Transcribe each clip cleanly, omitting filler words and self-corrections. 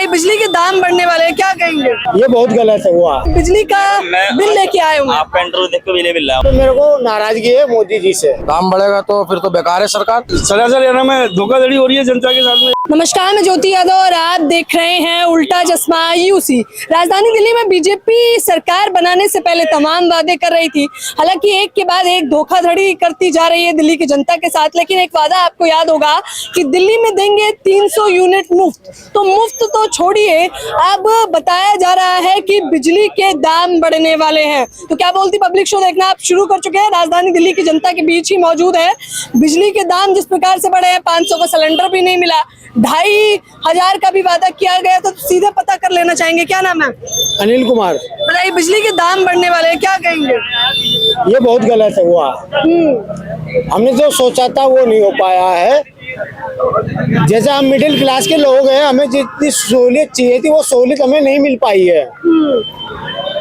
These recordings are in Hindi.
बताइए बिजली के दाम बढ़ने वाले हैं, क्या कहेंगे? ये बहुत गलत है हुआ। बिजली का बिल लेके आए होंगे। आपका इंटरव्यू देख के बिल मिला। तो मेरे को नाराजगी है मोदी जी से। दाम बढ़ेगा तो फिर तो बेकार है सरकार। सरासर याना में धोखाधड़ी हो रही है जनता के साथ में। नमस्कार, मैं ज्योति यादव और आप देख रहे हैं उल्टा चश्मा यूसी। राजधानी दिल्ली में बीजेपी सरकार बनाने से पहले तमाम वादे कर रही थी, हालांकि एक के बाद एक धोखाधड़ी करती जा रही है दिल्ली की जनता के साथ। लेकिन एक वादा आपको याद होगा कि दिल्ली में देंगे 300 यूनिट मुफ्त। तो मुफ्त तो छोड़िए, अब बताया जा रहा है कि बिजली के दाम बढ़ने वाले हैं। तो क्या बोलती पब्लिक शो देखना आप शुरू कर चुके हैं। राजधानी दिल्ली की जनता के बीच ही मौजूद है। बिजली के दाम जिस प्रकार से बढ़े हैं, 500 का सिलेंडर भी नहीं मिला, 2500 का भी वादा किया गया। तो सीधे पता कर लेना चाहेंगे, क्या नाम है? अनिल कुमार। बताइए बिजली के दाम बढ़ने वाले हैं, क्या कहेंगे? ये बहुत गलत है हुआ। हमने जो सोचा था वो नहीं हो पाया है। जैसे हम मिडिल क्लास के लोग हैं, हमें जितनी सहूलियत चाहिए थी वो सहूलियत हमें नहीं मिल पाई है।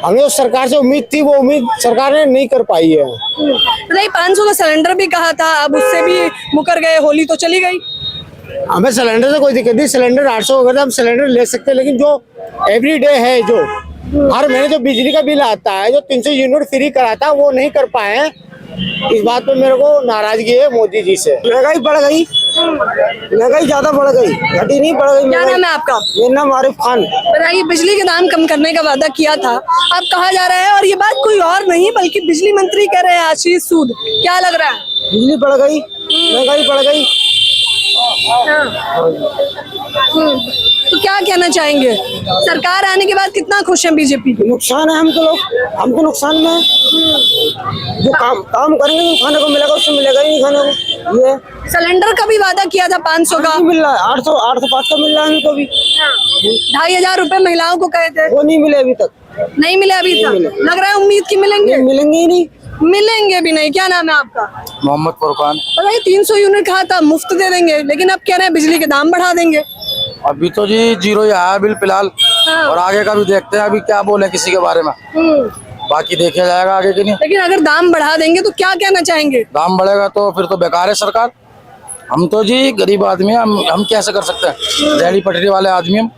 हमें उस सरकार से उम्मीद थी, वो उम्मीद सरकार ने नहीं कर पाई है। नहीं, 500 का सिलेंडर भी कहा था, अब उससे भी मुकर गए। होली तो चली गई। हमें सिलेंडर से कोई दिक्कत नहीं, सिलेंडर 800 हो गया था, हम सिलेंडर ले सकते हैं। लेकिन जो एवरीडे है, जो हर महीने जो बिजली का बिल आता है, जो 300 यूनिट फ्री कराता है, वो नहीं कर पाए हैं। इस बात पे मेरे को नाराजगी है मोदी जी से। महंगाई बढ़ गई, महंगाई ज्यादा बढ़ गई, घटी नहीं बढ़ गई। क्या नाम है आपका? मेरा नाम आरिफ खान। बताइए बिजली के दाम कम करने का वादा किया था, अब कहा जा रहा है, और ये बात कोई और नहीं बल्कि बिजली मंत्री कह रहे हैं, आशीष सूद। क्या लग रहा है? बिजली बढ़ गई, महंगाई बढ़ गई। तो क्या कहना चाहेंगे? सरकार आने के बाद कितना खुश है बीजेपी? नुकसान है हम तो नुकसान में हैं। जो काम करेंगे तो खाने को मिलेगा, उससे मिलेगा ही नहीं खाने को। ये सिलेंडर का भी वादा किया था 500 का, नहीं मिल रहा है। 805 का मिल रहा है हमको भी। 2500 रुपए महिलाओं को कहे थे, वो नहीं मिले अभी तक। नहीं मिले अभी तक। लग रहा है उम्मीद की मिलेंगे, मिलेंगे ही नहीं। मिलेंगे भी नहीं। क्या नाम है आपका? मोहम्मद फुरकान। बताइए 300 यूनिट कहा था मुफ्त दे देंगे, लेकिन अब कह रहे हैं बिजली के दाम बढ़ा देंगे। अभी तो जी जीरो ही आया बिल फिलहाल, और आगे का भी देखते हैं अभी क्या बोले किसी के बारे में। बाकी देखा जाएगा आगे की नहीं। लेकिन अगर दाम बढ़ा देंगे तो क्या कहना चाहेंगे? दाम बढ़ेगा तो फिर तो बेकार है सरकार। हम तो जी गरीब आदमी हैं, हम कैसे कर सकते हैं, रेहड़ी पटरी वाले आदमी हम।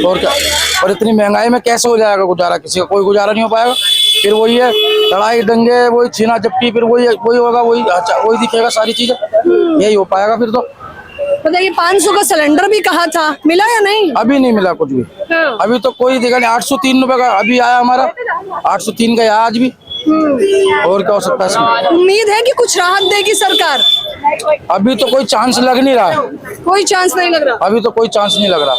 और क्या, और इतनी महंगाई में कैसे हो जाएगा गुजारा? किसी का कोई गुजारा नहीं हो पाएगा। फिर वही है लड़ाई दंगे, वही छीना झपटी, फिर वही होगा, वही दिखेगा सारी चीजें, यही हो पाएगा फिर तो। बताइए 500 का सिलेंडर भी कहा था, मिला या नहीं? अभी नहीं मिला कुछ भी। अभी तो कोई देखा नहीं। 803 रुपए का अभी आया हमारा, 803 का आया आज भी। और क्या हो सकता है इसमें? उम्मीद है कि कुछ राहत देगी सरकार। अभी तो कोई चांस लग नहीं रहा है। कोई चांस नहीं लग रहा। अभी तो कोई चांस नहीं लग रहा।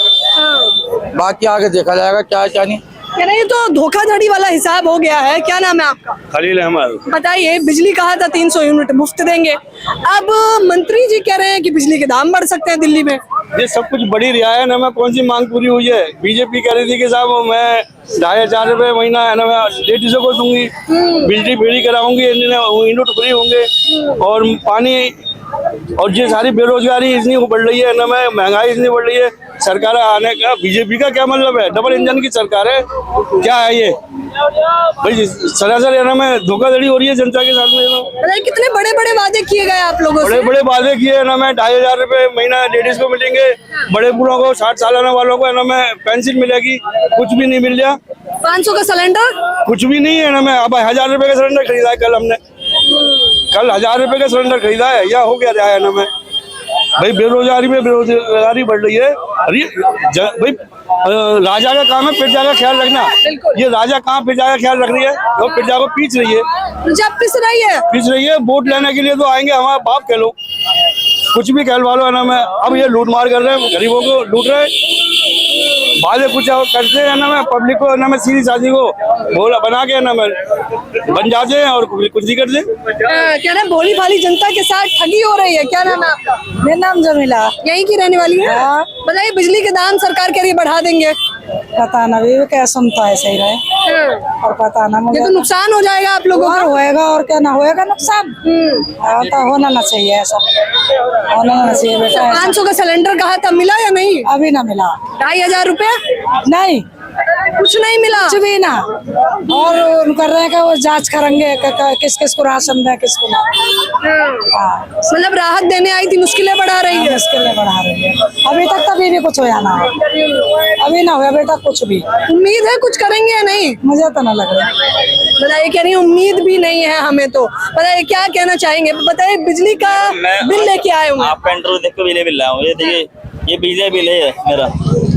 बाकी आगे देखा जाएगा क्या है क्या नहीं। कह रहे हैं तो धोखाधड़ी वाला हिसाब हो गया है। क्या नाम है आपका? खलील अहमद। बताइए बिजली कहा था 300 यूनिट मुफ्त देंगे, अब मंत्री जी कह रहे हैं कि बिजली के दाम बढ़ सकते हैं दिल्ली में। ये सब कुछ बढ़ी रहा है ना, मैं कौन सी मांग पूरी हुई है? बीजेपी कह रही थी कि साहब मैं 2500 रुपए महीना है ना, मैं 150 को दूंगी, बिजली फ्री कराऊंगी, यूनिट फ्री होंगे, और पानी, और ये सारी बेरोजगारी इतनी बढ़ रही है ना, मैं महंगाई इतनी बढ़ रही है। सरकार आने का बीजेपी का क्या मतलब है? डबल इंजन की सरकार है, क्या है ये भाई? सरासर याना में धोखाधड़ी हो रही है जनता के साथ में। बताइए कितने बड़े बड़े वादे किए गए आप लोगों से? बड़े बड़े वादे किए ना, मैं 2500 रुपए महीना लेडीज को मिलेंगे, बड़े बूढ़ों को 60 साल वालों को है ना मैं पेंशन मिलेगी, कुछ भी नहीं मिल रहा। 500 का सिलेंडर कुछ भी नहीं है ना। मैं अब 1000 रुपए का सिलेंडर खरीदा है, कल हमने, कल 1000 रुपए का सिलेंडर खरीदा है, या हो गया है ना। मैं भाई बेरोजगारी बढ़ रही है। भाई राजा का काम है प्रजा का ख्याल रखना। ये राजा कहाँ प्रजा का ख्याल रख रही है? वो प्रजा को पीछ रही है। प्रजा पिस रही है। वोट लेने के लिए तो आएंगे, हमारा बाप कह लो, कुछ भी कहलवा लो है ना। मैं अब ये लूट मार कर रहे हैं, गरीबों को लूट रहे हैं। बाजे कुछ करते हैं ना, मैं पब्लिक को ना, मैं सीधी साधी को बोला बना के ना मैं बन जाते हैं और कुछ नहीं करते। क्या ना भोली भाली जनता के साथ ठगी हो रही है। क्या नाम है आपका? मेरा नाम जमीला। यहीं की रहने वाली है? बताइए बिजली के दाम सरकार कह रही है बढ़ा देंगे, पता ना भी क्या सुनता है, सही रहे और पता ना मुझे। ये तो नुकसान हो जाएगा आप लोगों का। होएगा और क्या ना होएगा नुकसान। तो होना ना चाहिए ऐसा, होना ना चाहिए बेटा। 500 का सिलेंडर कहा था, मिला या नहीं? अभी ना मिला। 2500 रुपए नहीं, कुछ नहीं मिला, कुछ भी ना। और कर रहे हैं कि वो जांच करेंगे किस किस को राशन दे, किसको ना। मतलब राहत देने आई थी, मुश्किलें बढ़ा रही है। मुश्किलें बढ़ा रही है। अभी तक कभी भी कुछ होया ना। अभी ना हुआ बेटा कुछ भी, उम्मीद है कुछ करेंगे या नहीं? मुझे तो ना लग रहा। बताइए, कह रही उम्मीद भी नहीं है हमें तो। बताइए क्या कहना चाहेंगे? बताइए, बिजली का बिल लेके आए होंगे। आपका इंटरव्यू देख के बिजली बिल लाया हूँ। ये देखिए, ये बिजली बिल है मेरा,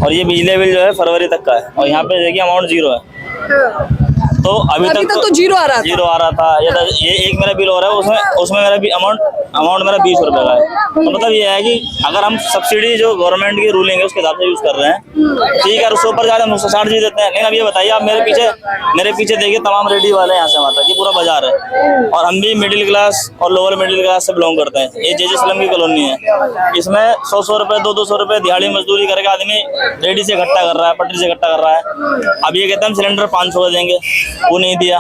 और ये बिजली बिल जो है फरवरी तक का है, और यहाँ पे देखिए अमाउंट 0 है। तो अभी तक तो जीरो आ रहा था। जीरो आ रहा था। ये एक मेरा बिल हो रहा है, उसमें मेरा भी अमाउंट मेरा 20 रुपए का है। तो मतलब ये है कि अगर हम सब्सिडी जो गवर्नमेंट की रूलिंग है उसके हिसाब से यूज कर रहे हैं, ठीक है, उससे ऊपर जा रहे हैं 160 जी देते हैं। लेकिन अब ये बताइए, आप मेरे पीछे देखिए तमाम रेडी वाले यहाँ से वहाँ तक, ये पूरा बाजार है, और हम भी मिडिल क्लास और लोअर मिडिल क्लास से बिलोंग करते हैं। ये जे स्लम की कॉलोनी है, इसमें 100 रुपए 200 रुपए दिहाड़ी मजदूरी करके आदमी रेडी से इकट्ठा कर रहा है, पटरी से इकट्ठा कर रहा है। अब ये कहते हैं हम सिलेंडर 500 का देंगे, वो नहीं दिया।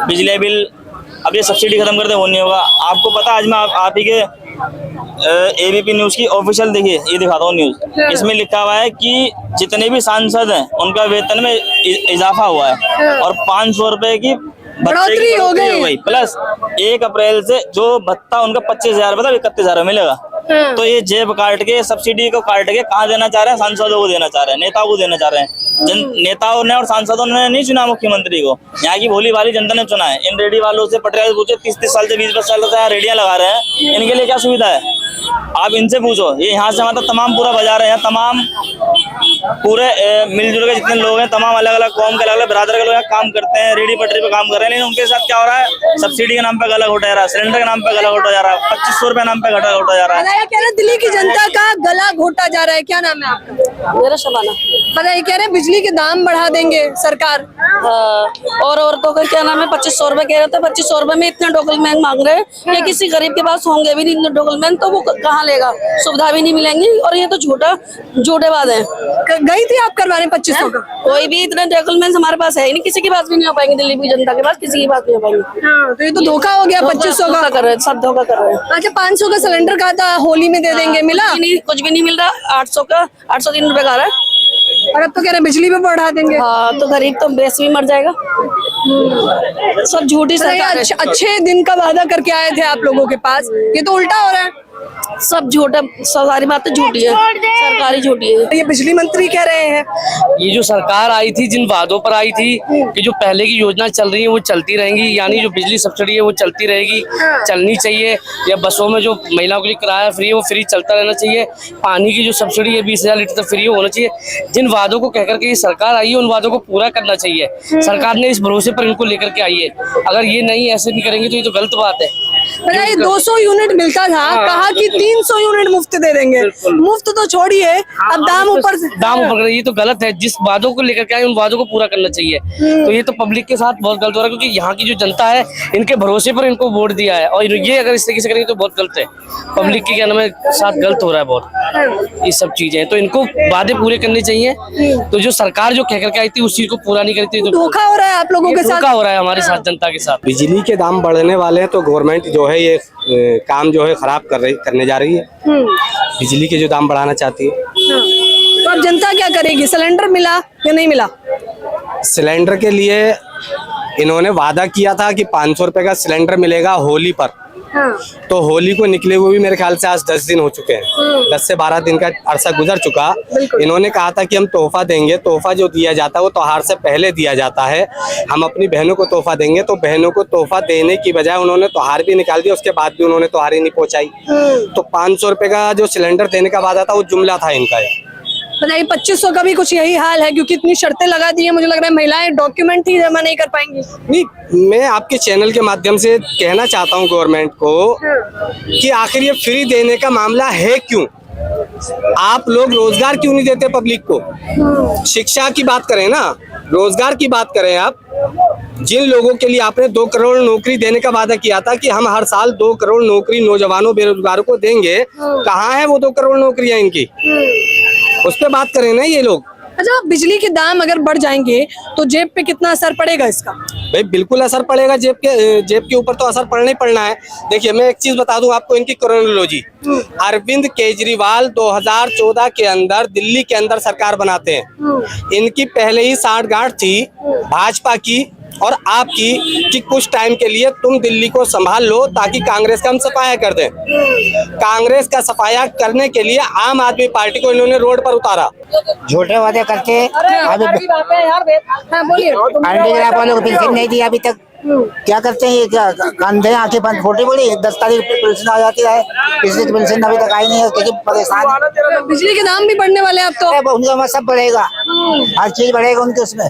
बिजली बिल अब ये सब्सिडी खत्म कर दे, वो नहीं होगा। आपको पता, आज मैं आप ही के एबीपी न्यूज की ऑफिशियल देखिए, ये दिखाता हूँ न्यूज, इसमें लिखा हुआ है कि जितने भी सांसद हैं उनका वेतन में इजाफा हुआ है, और 500 रुपए की बढ़ोतरी हो गई, प्लस 1 अप्रैल से जो भत्ता उनका 25,000 मतलब 31,000 मिलेगा। तो ये जेब काट के, सब्सिडी को काट के कहाँ देना चाह रहे हैं? सांसदों को देना चाह रहे हैं, नेताओं को देना चाह रहे हैं। नेताओं ने और सांसदों ने नहीं चुना मुख्यमंत्री को, यहाँ की भोली भाली जनता ने चुना है। इन रेडी वालों से, पटरिया से पूछो, 30 साल से 20 साल से रेडियां लगा रहे हैं, इनके लिए क्या सुविधा है? आप इनसे पूछो। ये यहाँ से मतलब तमाम पूरा बाजार है, यहाँ तमाम पूरे मिलजुल के जितने लोग हैं, तमाम अलग अलग कौम के, अलग अलग बिरादर के लोग यहाँ काम करते हैं, रेडी पटरी पे काम कर रहे हैं। लेकिन उनके साथ क्या हो रहा है? सब्सिडी के नाम पे गला घोटा जा रहा है, सिलेंडर के नाम पे गला घोटा जा रहा है, 2500 रुपए नाम पे गला घोटा जा रहा है। कह रहे दिल्ली की जनता का गला घोटा जा रहा है। क्या नाम है आपका? मेरा शबाना। बताइए, कह रहे बिजली के दाम बढ़ा देंगे सरकार। और औरतों का क्या नाम है, 2500 रुपए कह रहे थे। 2500 रुपए में इतने डॉक्यूमेंट मांग रहे हैं, ये किसी गरीब के पास होंगे भी नहीं डॉक्यूमेंट, तो वो कहाँ लेगा? सुविधा भी नहीं मिलेंगी, और ये तो झूठे बात है। गई थी आप करवाने 2500 का? कोई भी इतने डॉक्यूमेंट्स हमारे पास है ही नहीं, किसी के पास भी नहीं हो पाएंगे, दिल्ली की जनता के पास किसी के पास नहीं हो पाएंगे। तो ये तो धोखा हो गया। 2500 का कर रहे हैं, सब धोखा कर रहे हैं। अच्छा, 500 का सिलेंडर का था, होली में दे देंगे, मिला नहीं, कुछ भी नहीं मिल रहा। 800 का 803 रुपए का आ रहा है, और अब तो कह रहे बिजली पे बढ़ा देंगे। हाँ, तो गरीब तो बेस भी मर जाएगा। सब झूठी सरकार है। अच्छे दिन का वादा करके आए थे आप लोगों के पास, ये तो उल्टा हो रहा है। सब झूठा, सारी बातें झूठी है, सरकारी झूठी है। ये बिजली मंत्री कह रहे हैं, ये जो सरकार आई थी, जिन वादों पर आई थी कि जो पहले की योजना चल रही है वो चलती रहेंगी, यानी जो बिजली सब्सिडी है वो चलती रहेगी, चलनी चाहिए। या बसों में जो महिलाओं के लिए किराया फ्री है वो फ्री चलता रहना चाहिए। पानी की जो सब्सिडी है 20,000 लीटर तक फ्री होना चाहिए। जिन वादों को कहकर के ये सरकार आई है, उन वादों को पूरा करना चाहिए। सरकार ने इस भरोसे पर इनको लेकर के आई है। अगर ये नहीं ऐसे नहीं करेंगे तो ये तो गलत बात है। बताइए, 200 यूनिट मिलता था, कहा कि 300 यूनिट मुफ्त दे देंगे। मुफ्त तो छोड़िए, अब दाम ऊपर ये तो गलत है। जिस वादों को लेकर के आए उन वादों को पूरा करना चाहिए। तो ये तो पब्लिक के साथ बहुत गलत हो रहा है, क्योंकि यहाँ की जो जनता है इनके भरोसे पर इनको वोट दिया है, और ये अगर इस तरीके से करेंगे तो बहुत गलत है। पब्लिक के क्या नाम है साथ गलत हो रहा है बहुत, ये सब चीजें। तो इनको वादे पूरे करने चाहिए। तो जो सरकार जो कह करके आई थी उस चीज को पूरा नहीं करती, तो धोखा हो रहा है आप लोगों के साथ, धोखा हो रहा है हमारे साथ, जनता के साथ। बिजली के दाम बढ़ने वाले हैं तो गवर्नमेंट जो है ये काम जो है खराब करने जा रही है। बिजली के जो दाम बढ़ाना चाहती है। तो अब जनता क्या करेगी? सिलेंडर मिला या नहीं मिला? सिलेंडर के लिए इन्होंने वादा किया था कि 500 रुपए का सिलेंडर मिलेगा होली पर। तो होली को निकले हुए भी मेरे ख्याल से आज 10 दिन हो चुके हैं। 10 से 12 दिन का अरसा गुजर चुका। इन्होंने कहा था कि हम तोहफा देंगे। तोहफा जो दिया जाता है वो त्योहार से पहले दिया जाता है। हम अपनी बहनों को तोहफा देंगे, तो बहनों को तोहफा देने की बजाय उन्होंने त्योहार भी निकाल दिया। उसके बाद भी उन्होंने त्योहार ही नहीं पहुंचाई। तो 500 रुपए का जो सिलेंडर देने का वादा था वो जुमला था इनका। बताइए, 2500 का भी कुछ यही हाल है, क्योंकि इतनी शर्तें लगा दी है। मुझे लग रहा है महिलाएं डॉक्यूमेंट ही जमा नहीं कर पाएंगी। नहीं, मैं आपके चैनल के माध्यम से कहना चाहता हूं गवर्नमेंट को कि आखिर ये फ्री देने का मामला है क्यों? आप लोग रोजगार क्यों नहीं देते पब्लिक को? शिक्षा की बात करें ना, रोजगार की बात करें। आप जिन लोगों के लिए आपने 2 करोड़ नौकरी देने का वादा किया था कि हम हर साल 2 करोड़ नौकरी नौजवानों बेरोजगारों को देंगे, कहाँ है वो 2 करोड़ नौकरियां इनकी? उस पर बात करें ना ये लोग। अच्छा, बिजली के दाम अगर बढ़ जाएंगे तो जेब पे कितना असर पड़ेगा इसका? भाई बिल्कुल असर पड़ेगा। जेब के ऊपर तो असर पड़ना ही पड़ना है। देखिए, मैं एक चीज बता दूं आपको, इनकी क्रोनोलॉजी। अरविंद केजरीवाल 2014 के अंदर दिल्ली के अंदर सरकार बनाते हैं। इनकी पहले ही साठगांठ थी भाजपा की और आपकी कि कुछ टाइम के लिए तुम दिल्ली को संभाल लो ताकि कांग्रेस का हम सफाया कर दें। कांग्रेस का सफाया करने के लिए आम आदमी पार्टी को इन्होंने रोड पर उतारा। झूठे वादे करके अभी बोलिए। हैंडीक्राफ्ट वालों को पेंशन नहीं दी अभी तक। क्या करते हैं ये, क्या अंधे आंखें बंद फोटे बोली 10 तारीख पे पेंशन आ जाती है, किसी की पेंशन अभी तक आई नहीं है, क्योंकि परेशान है। बिजली के दाम भी बढ़ने वाले हैं अब तो। अरे उनका सब बढ़ेगा, हर चीज बढ़ेगा उनके उसमें,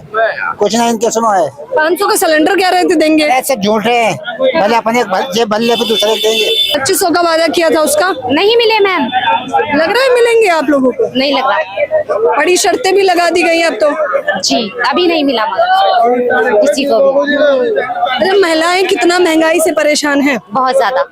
कुछ नहीं इनके सुनो है। 500 का सिलेंडर कह रहे थे देंगे। ऐसे झूठे हैं, पहले अपने जेब भर ले फिर दूसरे को देंगे। 2500 का वादा किया था उसका, नहीं मिले मैम। लग रहा है मिलेंगे आप लोगों को? नहीं लग रहा। बड़ी शर्तें भी लगा दी गई अब तो। जी अभी नहीं मिला मगर किसी को भी। अच्छा, महिलाएं कितना महंगाई से परेशान हैं? बहुत ज्यादा,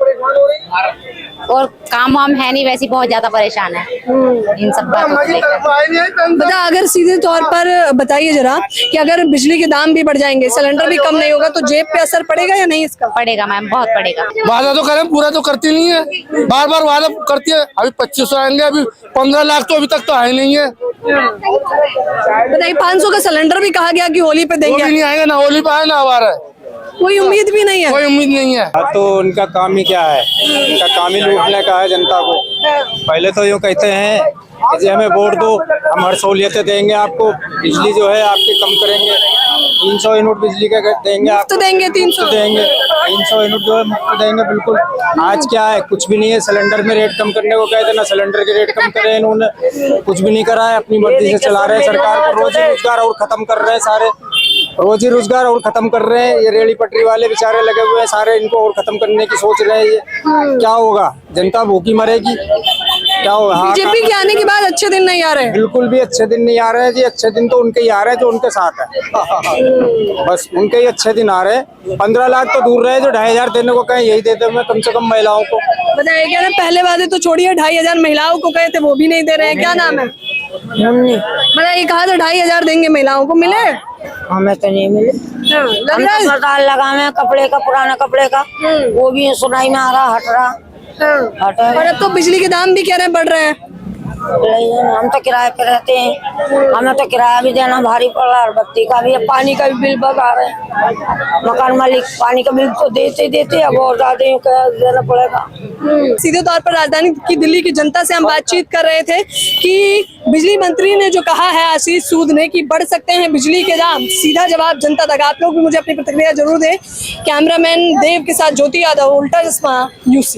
और काम वाम है नहीं, वैसे बहुत ज्यादा परेशान है इन सब बातों को लेकर। बता, अगर सीधे तौर पर बताइए जरा कि अगर बिजली के दाम भी बढ़ जाएंगे, सिलेंडर भी कम नहीं होगा, तो जेब पे असर पड़ेगा या नहीं इसका? पड़ेगा मैम, बहुत पड़ेगा। वादा तो करें, पूरा तो करती नहीं है, बार बार वादा करती है। अभी 2500 आएंगे, अभी 15 लाख तो अभी तक तो आए नहीं है। बताइए, 500 का सिलेंडर भी कहा गया कि होली पे वो देंगे, भी नहीं आएगा, ना होली पे आए ना आ रहा है, कोई उम्मीद भी नहीं है। कोई उम्मीद नहीं है। तो उनका काम ही क्या है, उनका काम ही लूटने का है जनता को। पहले तो यूँ कहते हैं कि हमें वोट दो, हम हर सहूलियतें देंगे आपको, बिजली जो है आपकी कम करेंगे, 300 यूनिट बिजली का देंगे आपको, तो देंगे 300 देंगे 300 यूनिट जो है मुफ्त देंगे बिल्कुल। आज क्या है, कुछ भी नहीं है। सिलेंडर में रेट कम करने को कहते ना, सिलेंडर के रेट कम करे इन्होंने, कुछ भी नहीं करा है, अपनी मर्जी से चला रहे हैं सरकार को। रोजी रोजगार और खत्म कर रहे हैं, सारे रोजी रोजगार और खत्म कर रहे हैं। ये रेहड़ी पटरी वाले बेचारे लगे हुए हैं, सारे इनको और खत्म करने की सोच रहे हैं। ये क्या होगा, जनता भूखी मरेगी, क्या होगा। बीजेपी के आने के बाद अच्छे दिन नहीं आ रहे हैं। बिल्कुल भी अच्छे दिन नहीं आ रहे हैं जी, अच्छे दिन तो उनके ही आ रहे हैं जो उनके साथ है। बस उनके ही अच्छे दिन आ रहे हैं। 15 लाख तो दूर रहे, जो 2500 देने को कहें यही देते मैं कम से कम महिलाओं को। बताइए, क्या ना पहले वादे तो छोड़िए, 2500 महिलाओं को कहे थे, वो भी नहीं दे रहे हैं। क्या नाम है? बताइए, कहा था 2500 देंगे महिलाओं को, मिले? हमें तो नहीं मिले। लग रहा है सरकार लगावे कपड़े का, पुराना कपड़े का, वो भी सुनाई में आ रहा, हट रहा। और अब तो बिजली के दाम भी कह रहे हैं बढ़ रहे हैं। हम तो किराए पे रहते हैं, हमें तो किराया भी देना भारी पड़ रहा है, बत्ती का भी, पानी का भी बिल बता रहे हैं। मकान मालिक पानी का बिल तो देते अब और ज्यादा देना पड़ेगा। सीधे तौर पर राजधानी की दिल्ली की जनता से हम बातचीत कर रहे थे कि बिजली मंत्री ने जो कहा है आशीष सूद ने कि बढ़ सकते हैं बिजली के दाम, सीधा जवाब जनता तक। आप लोग भी मुझे अपनी प्रतिक्रिया जरूर दें। कैमरामैन देव के साथ ज्योति यादव, उल्टा चश्मा, यूसी।